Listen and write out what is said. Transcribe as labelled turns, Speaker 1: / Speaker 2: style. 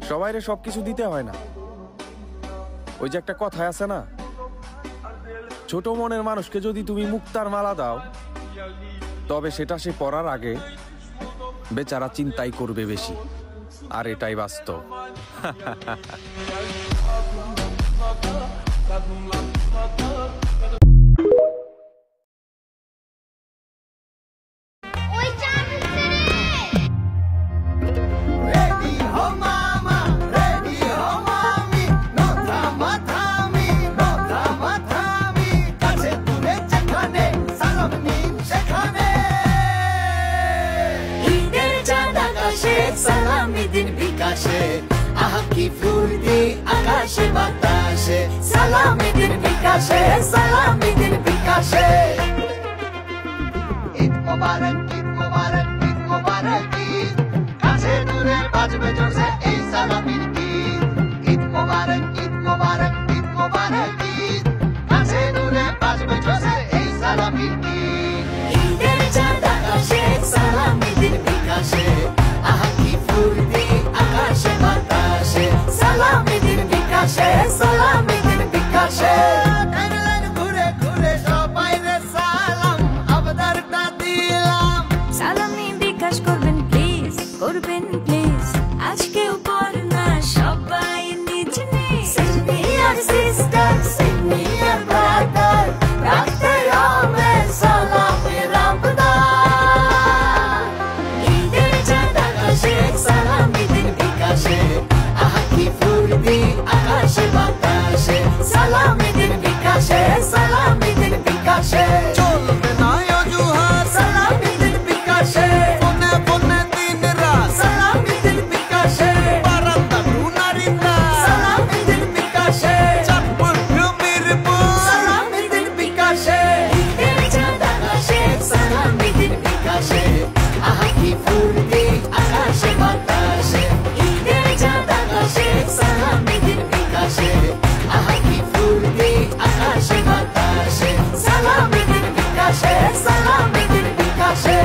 Speaker 1: সবাইরে সবকিছু দিতে হয় না। ওই যে একটা কথায় আছে না, ছোট মনের মানুষকে যদি তুমি মুক্তার মালা দাও, তবে সেটা সে পরার আগে বেচারা চিন্তাই করবে বেশি। আর এটাই বাস্তব।
Speaker 2: সালামি দিন বিকাশে, আহা কি ফুর্তি আকাশে বাতাসে। সালামি দিন বিকাশে, সালামি দিন বিকাশে। ঈদ মোবারক, ঈদ মোবারক, ঈদ মোবারক ঈদ। কাছে দূরে বাজবে জোরসে এই সালামির গীত। ঈদ মোবারক, ঈদ মোবারক, ঈদ মোবারক ঈদ। কাছে দূরে বাজবে জোরসে এই সালামির গীত। ঈদের চাঁদ আকাশে, সালামি দিন বিকাশে, আহা কি ফুর্তি আকাশে বাতাসে। সালামি দিন বিকাশে, সালামি দিন বিকাশে। ঘুরে ঘুরে সবাই রে সালাম আবদারটা দিলাম।
Speaker 3: সালামি বিকাশ করবেন প্লিজ, করবেন প্লিজ। আজকে উপর না সবাই নিজ নিজ।
Speaker 2: সিনিয়র সিস্টার, সিনিয়র ব্রাদার, রাখতে হবে সালামের আবদার। ঈদের চাঁদ আকাশে, সালামি দিন বিকাশে, আহা কি ফুর্তি আকাশে বাতাসে। সালামি দিন বিকাশে, সালামি দিন বিকাশে। চলবে না অজুহাত, সালামি দিন বিকাশে। ফোনে ফোনে দিন রাত, সালামি দিন বিকাশে। বারান্দা টুনারিন্দা, সালামি দিন বিকাশে। চাঁদপুর মিরপুর, সালামি দিন বিকাশে। ঈদের চাঁদ আকাশে, সালামি দিন বিকাশে, আহা কি ফুর্তি আকাশে বাতাসে। ঈদের চাঁদ আকাশে, সালামি দিন বিকাশে, আহা কি ফুর্তি আকাশে বাতাসে। সালামি দিন বিকাশে, সালামি দিন বিকাশে।